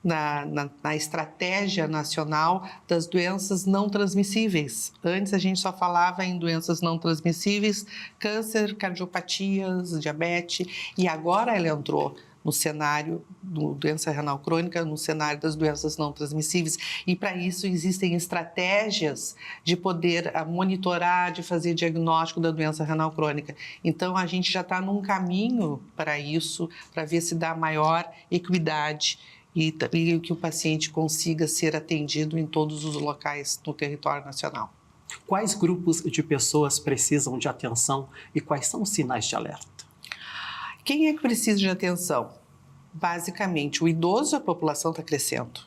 Speaker 7: na estratégia nacional das doenças não transmissíveis. Antes a gente só falava em doenças não transmissíveis, câncer, cardiopatias, diabetes, e agora ela entrou no cenário da doença renal crônica, no cenário das doenças não transmissíveis. E para isso existem estratégias de poder monitorar, de fazer diagnóstico da doença renal crônica. Então a gente já está num caminho para isso, para ver se dá maior equidade e que o paciente consiga ser atendido em todos os locais no território nacional.
Speaker 1: Quais grupos de pessoas precisam de atenção e quais são os sinais de alerta?
Speaker 7: Quem é que precisa de atenção? Basicamente, o idoso, a população está crescendo.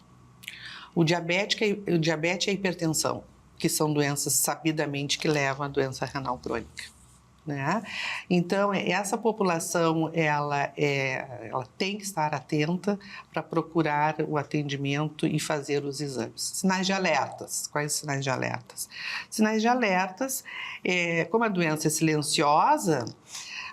Speaker 7: O diabetes e a hipertensão, que são doenças sabidamente que levam à doença renal crônica, né? Então, essa população, ela tem que estar atenta para procurar o atendimento e fazer os exames. Sinais de alertas. Quais sinais de alertas? Sinais de alertas, como a doença é silenciosa,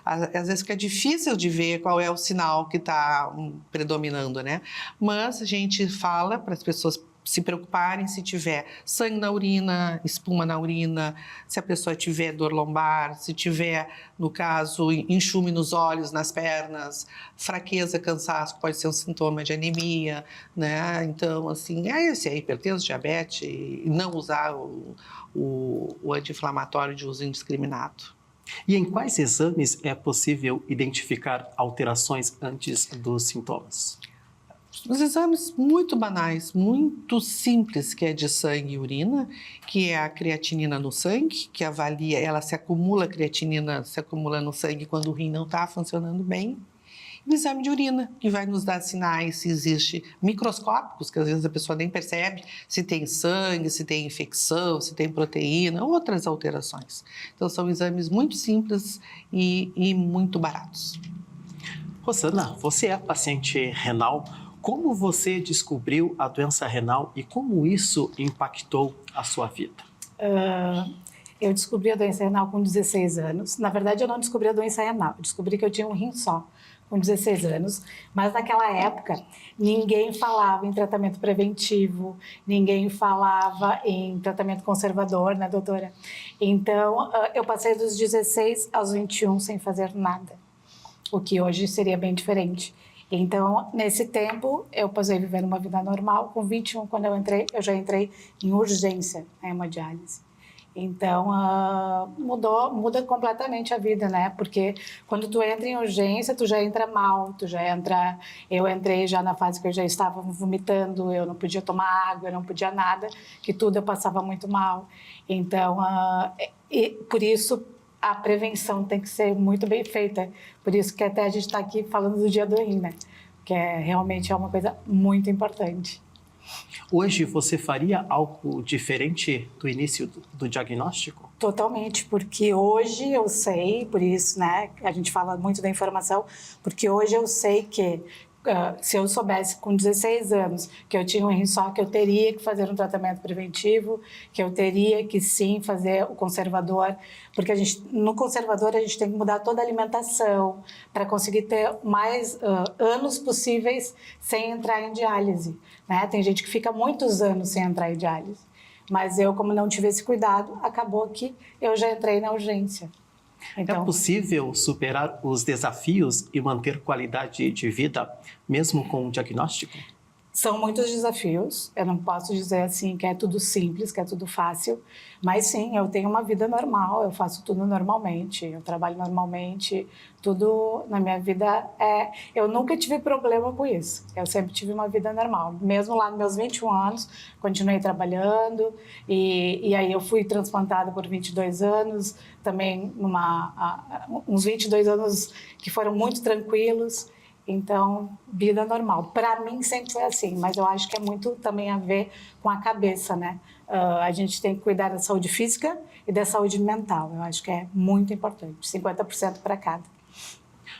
Speaker 7: às vezes fica difícil de ver qual é o sinal que está predominando, né? Mas a gente fala para as pessoas se preocuparem se tiver sangue na urina, espuma na urina, se a pessoa tiver dor lombar, se tiver, no caso, enxume nos olhos, nas pernas, fraqueza, cansaço, pode ser um sintoma de anemia, né? Então, assim, se é hipertenso, diabetes, e não usar o anti-inflamatório de uso indiscriminado.
Speaker 1: E em quais exames é possível identificar alterações antes dos sintomas?
Speaker 7: Os exames muito banais, muito simples, que é de sangue e urina, que é a creatinina no sangue, que avalia, ela se acumula, a creatinina se acumula no sangue quando o rim não está funcionando bem. E o exame de urina, que vai nos dar sinais se existe microscópicos, que às vezes a pessoa nem percebe, se tem sangue, se tem infecção, se tem proteína, outras alterações. Então são exames muito simples e muito baratos.
Speaker 1: Rosana, você é paciente renal. Como você descobriu a doença renal e como isso impactou a sua vida?
Speaker 8: Eu descobri a doença renal com 16 anos. Na verdade, eu não descobri a doença renal. Eu descobri que eu tinha um rim só com 16 anos. Mas naquela época, ninguém falava em tratamento preventivo, ninguém falava em tratamento conservador, né, doutora? Então, eu passei dos 16 aos 21 sem fazer nada, o que hoje seria bem diferente. Então, nesse tempo, eu passei vivendo uma vida normal. Com 21, quando eu entrei, eu já entrei em urgência na hemodiálise. Então, muda completamente a vida, né? Porque quando tu entra em urgência, tu já entra mal, Eu entrei já na fase que eu já estava vomitando, eu não podia tomar água, eu não podia nada, que tudo eu passava muito mal. Então, por isso, a prevenção tem que ser muito bem feita. Por isso que até a gente está aqui falando do Dia do Rim, né? Que realmente é uma coisa muito importante.
Speaker 1: Hoje você faria algo diferente do início do diagnóstico?
Speaker 8: Totalmente, porque hoje eu sei, por isso, né, a gente fala muito da informação, porque hoje eu sei que se eu soubesse com 16 anos que eu tinha um rim só, que eu teria que fazer um tratamento preventivo, que eu teria que sim fazer o conservador, porque no conservador a gente tem que mudar toda a alimentação para conseguir ter mais anos possíveis sem entrar em diálise, né? Tem gente que fica muitos anos sem entrar em diálise, mas eu, como não tive esse cuidado, acabou que eu já entrei na urgência. Então,
Speaker 1: é possível superar os desafios e manter qualidade de vida, mesmo com o diagnóstico?
Speaker 8: São muitos desafios, eu não posso dizer assim que é tudo simples, que é tudo fácil, mas sim, eu tenho uma vida normal, eu faço tudo normalmente, eu trabalho normalmente, tudo na minha vida eu nunca tive problema com isso, eu sempre tive uma vida normal, mesmo lá nos meus 21 anos, continuei trabalhando, e aí eu fui transplantada por 22 anos, também uns 22 anos que foram muito tranquilos. Então, vida normal. Para mim sempre foi assim, mas eu acho que é muito também a ver com a cabeça, né? A gente tem que cuidar da saúde física e da saúde mental. Eu acho que é muito importante, 50% para cada.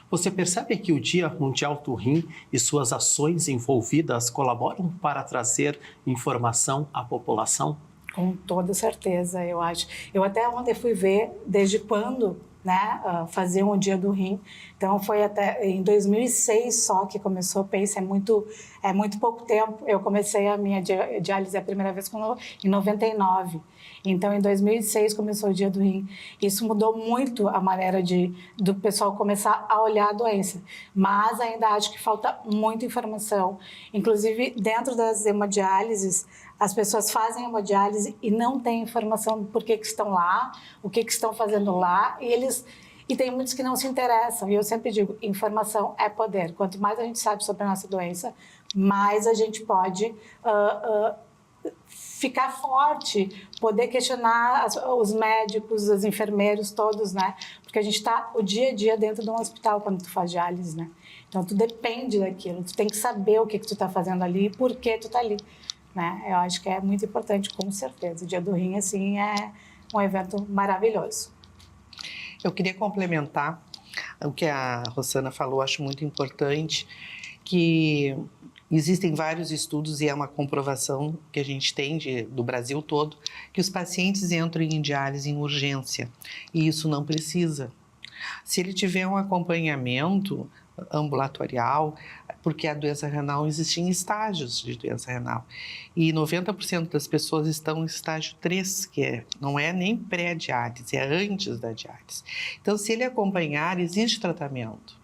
Speaker 1: Você percebe que o Dia Mundial do Rim e suas ações envolvidas colaboram para trazer informação à população?
Speaker 8: Com toda certeza, eu acho. Eu até ontem fui ver desde quando, né, faziam o Dia do Rim. Então foi até em 2006 só que começou. Pensa, é muito pouco tempo. Eu comecei a minha diálise a primeira vez em 99. Então em 2006 começou o Dia do Rim. Isso mudou muito a maneira do pessoal começar a olhar a doença. Mas ainda acho que falta muita informação. Inclusive dentro das hemodiálises, as pessoas fazem hemodiálise e não têm informação do porquê que estão lá, o que estão fazendo lá, e tem muitos que não se interessam. E eu sempre digo, informação é poder. Quanto mais a gente sabe sobre a nossa doença, mais a gente pode ficar forte, poder questionar os médicos, os enfermeiros, todos, né? Porque a gente está o dia a dia dentro de um hospital quando tu faz diálise, né? Então, tu depende daquilo, tu tem que saber o que tu está fazendo ali e por que tu está ali. Né? Eu acho que é muito importante, com certeza. O Dia do Rim, assim, é um evento maravilhoso.
Speaker 7: Eu queria complementar o que a Rosana falou, acho muito importante, que existem vários estudos e é uma comprovação que a gente tem do Brasil todo, que os pacientes entram em diálise em urgência e isso não precisa. Se ele tiver um acompanhamento ambulatorial, porque a doença renal existe em estágios de doença renal e 90% das pessoas estão em estágio 3, que não é nem pré-diálise, é antes da diálise. Então, se ele acompanhar, existe tratamento.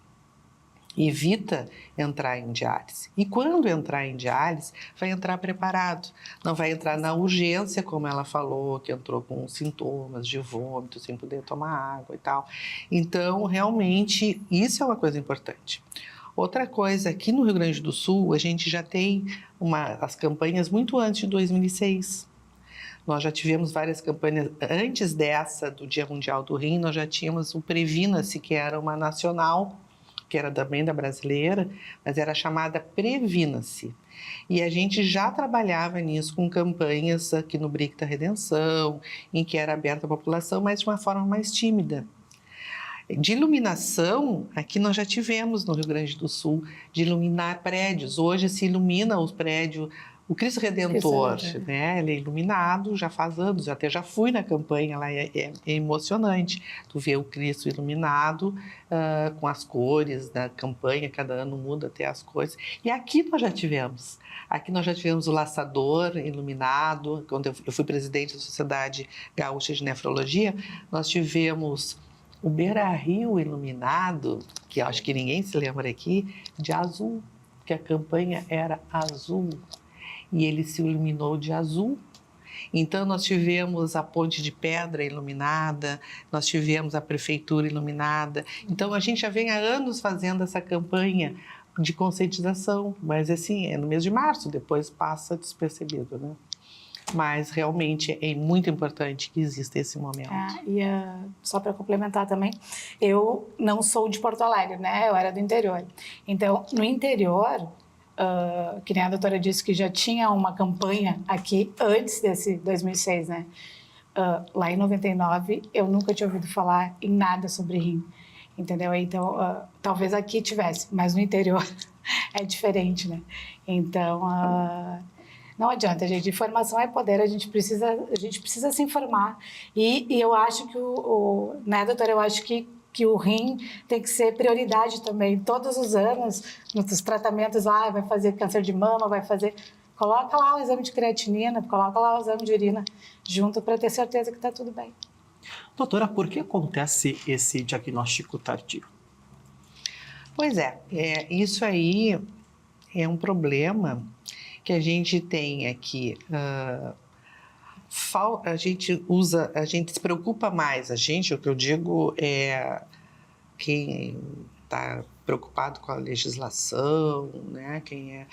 Speaker 7: Evita entrar em diálise. E quando entrar em diálise, vai entrar preparado. Não vai entrar na urgência, como ela falou, que entrou com sintomas de vômito, sem poder tomar água e tal. Então, realmente, isso é uma coisa importante. Outra coisa, aqui no Rio Grande do Sul, a gente já tem as campanhas muito antes de 2006. Nós já tivemos várias campanhas. Antes dessa, do Dia Mundial do Rim, nós já tínhamos o Previna-se, que era uma nacional, que era também da brasileira, mas era chamada Previna-se. E a gente já trabalhava nisso com campanhas aqui no BRIC da Redenção, em que era aberta à população, mas de uma forma mais tímida. De iluminação, aqui nós já tivemos no Rio Grande do Sul, de iluminar prédios. Hoje se ilumina os prédios, o Cristo Redentor, né? Ele é iluminado já faz anos, eu até já fui na campanha, lá é emocionante. Tu vê o Cristo iluminado com as cores da campanha, cada ano muda até as cores. E aqui nós já tivemos. Aqui nós já tivemos o Laçador iluminado, quando eu fui presidente da Sociedade Gaúcha de Nefrologia, nós tivemos o Beira-Rio iluminado, que acho que ninguém se lembra aqui, de azul, porque a campanha era azul. E ele se iluminou de azul. Então, nós tivemos a Ponte de Pedra iluminada, nós tivemos a Prefeitura iluminada. Então, a gente já vem há anos fazendo essa campanha de conscientização, mas assim, é no mês de março, depois passa despercebido, né? Mas realmente é muito importante que exista esse momento.
Speaker 8: Só para complementar também, eu não sou de Porto Alegre, né? Eu era do interior. Então, no interior, que nem a doutora disse que já tinha uma campanha aqui antes desse 2006, né? Lá em 99, eu nunca tinha ouvido falar em nada sobre rim, entendeu? Então, talvez aqui tivesse, mas no interior é diferente, né? Então, não adianta, gente. Informação é poder, a gente precisa se informar. E eu acho que né, doutora, eu acho que o rim tem que ser prioridade também. Todos os anos, nos tratamentos lá, vai fazer câncer de mama, coloca lá o exame de creatinina, coloca lá o exame de urina junto para ter certeza que está tudo bem.
Speaker 1: Doutora, por que acontece esse diagnóstico tardio?
Speaker 7: Pois isso aí é um problema que a gente tem aqui. A gente se preocupa mais, o que eu digo é quem está preocupado com a legislação, né? Quem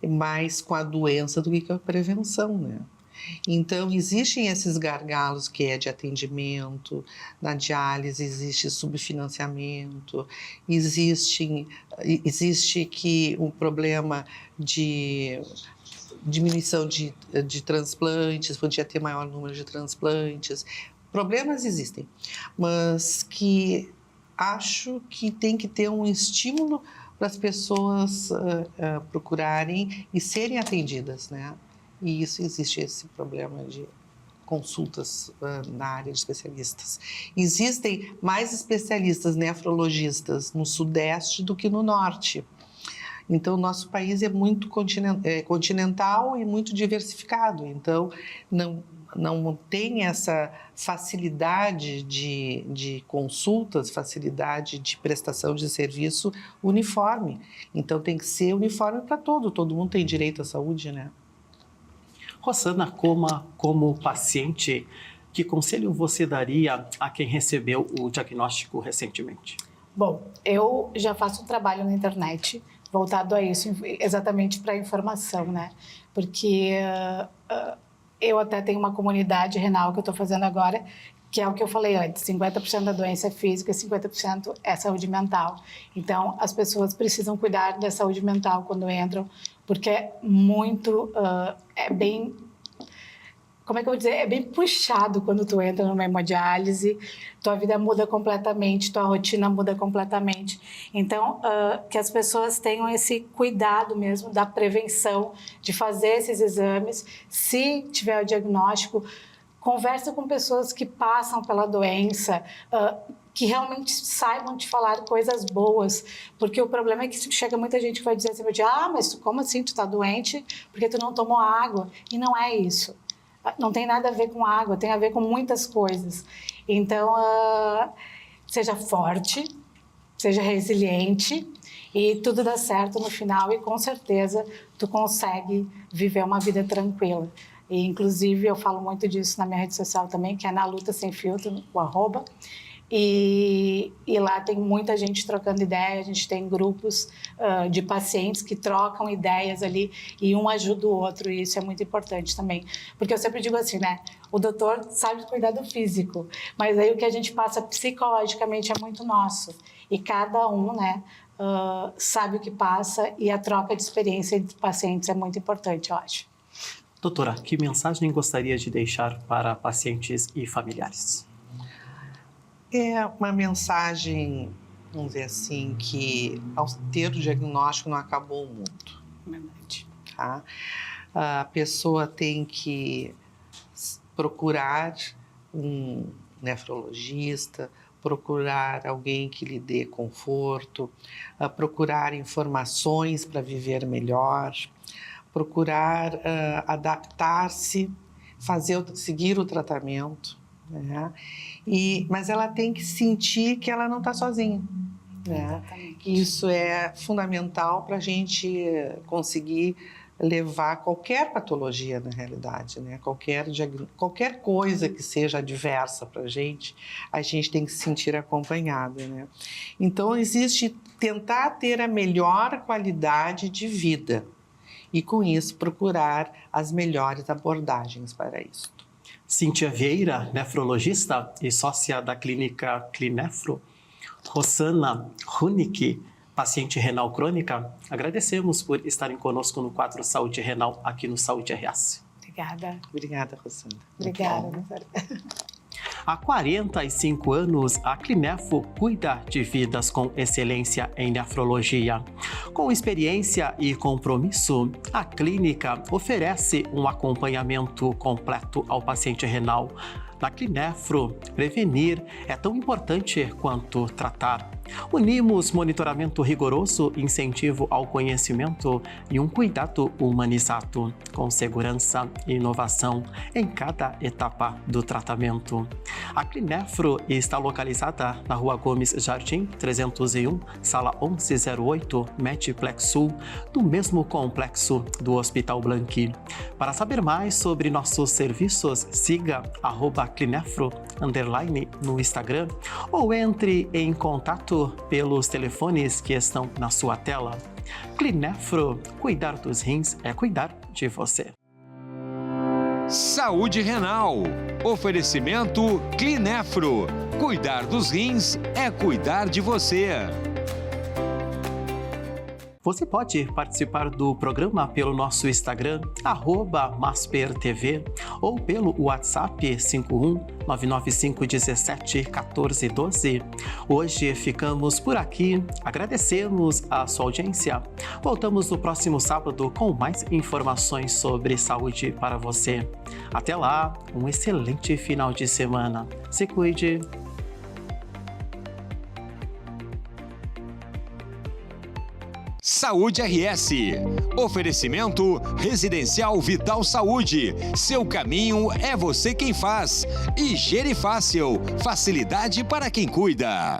Speaker 7: é mais com a doença do que com a prevenção, né? Então, existem esses gargalos que é de atendimento, na diálise existe subfinanciamento, existe que um problema de diminuição de transplantes, podia ter maior número de transplantes. Problemas existem, mas que acho que tem que ter um estímulo para as pessoas procurarem e serem atendidas, né? E existe esse problema de consultas na área de especialistas. Existem mais especialistas nefrologistas no Sudeste do que no Norte. Então, o nosso país é muito continental e muito diversificado. Então, não tem essa facilidade de consultas, facilidade de prestação de serviço uniforme. Então, tem que ser uniforme para todo mundo tem direito à saúde, né?
Speaker 1: Rosana, como paciente, que conselho você daria a quem recebeu o diagnóstico recentemente?
Speaker 8: Bom, eu já faço um trabalho na internet voltado a isso, exatamente para a informação, né? Porque eu até tenho uma comunidade renal que eu estou fazendo agora, que é o que eu falei antes, 50% da doença é física e 50% é saúde mental. Então, as pessoas precisam cuidar da saúde mental quando entram, porque é muito, como é que eu vou dizer? É bem puxado quando tu entra numa hemodiálise, tua vida muda completamente, tua rotina muda completamente. Então, que as pessoas tenham esse cuidado mesmo da prevenção, de fazer esses exames. Se tiver o diagnóstico, conversa com pessoas que passam pela doença, que realmente saibam te falar coisas boas, porque o problema é que chega muita gente que vai dizer assim, mas como assim tu tá doente porque tu não tomou água? E não é isso. Não tem nada a ver com água, tem a ver com muitas coisas. Então, seja forte, seja resiliente e tudo dá certo no final e com certeza tu consegue viver uma vida tranquila. E, inclusive, eu falo muito disso na minha rede social também, que é na Luta Sem Filtro, o @ E lá tem muita gente trocando ideia, a gente tem grupos de pacientes que trocam ideias ali e um ajuda o outro, e isso é muito importante também. Porque eu sempre digo assim, né? O doutor sabe cuidar do físico, mas aí o que a gente passa psicologicamente é muito nosso. E cada um, né, sabe o que passa, e a troca de experiência entre pacientes é muito importante, eu acho.
Speaker 1: Doutora, que mensagem gostaria de deixar para pacientes e familiares?
Speaker 7: É uma mensagem, vamos dizer assim, que ao ter o diagnóstico não acabou o mundo.
Speaker 8: Verdade.
Speaker 7: Tá? A pessoa tem que procurar um nefrologista, procurar alguém que lhe dê conforto, procurar informações para viver melhor, procurar adaptar-se, seguir o tratamento, né? Mas ela tem que sentir que ela não está sozinha, né? Isso é fundamental para a gente conseguir levar qualquer patologia, na realidade, né? Qualquer coisa que seja adversa para a gente tem que se sentir acompanhada, né? Então, existe tentar ter a melhor qualidade de vida e, com isso, procurar as melhores abordagens para isso.
Speaker 1: Cíntia Vieira, nefrologista e sócia da clínica Clinefro. Rosana Hunick, paciente renal crônica, agradecemos por estarem conosco no quadro Saúde Renal aqui no Saúde RS.
Speaker 8: Obrigada.
Speaker 7: Obrigada, Rosana.
Speaker 8: Obrigada, doutora.
Speaker 1: Há 45 anos, a Clinefro cuida de vidas com excelência em nefrologia. Com experiência e compromisso, a clínica oferece um acompanhamento completo ao paciente renal. Na Clinefro, prevenir é tão importante quanto tratar. Unimos monitoramento rigoroso, incentivo ao conhecimento e um cuidado humanizado, com segurança e inovação em cada etapa do tratamento. A Clinefro está localizada na Rua Gomes Jardim, 301, Sala 1108, Metiplex Sul, do mesmo complexo do Hospital Blanqui. Para saber mais sobre nossos serviços, siga @Clinefro_ no Instagram ou entre em contato pelos telefones que estão na sua tela. Clinefro, cuidar dos rins é cuidar de você.
Speaker 2: Saúde renal. Oferecimento Clinefro. Cuidar dos rins é cuidar de você.
Speaker 1: Você pode participar do programa pelo nosso Instagram, @MasperTV, ou pelo WhatsApp 51 99517 1412. Hoje ficamos por aqui, agradecemos a sua audiência. Voltamos no próximo sábado com mais informações sobre saúde para você. Até lá, um excelente final de semana. Se cuide.
Speaker 2: Saúde RS. Oferecimento Residencial Vital Saúde. Seu caminho é você quem faz. E Gerifácil. Facilidade para quem cuida.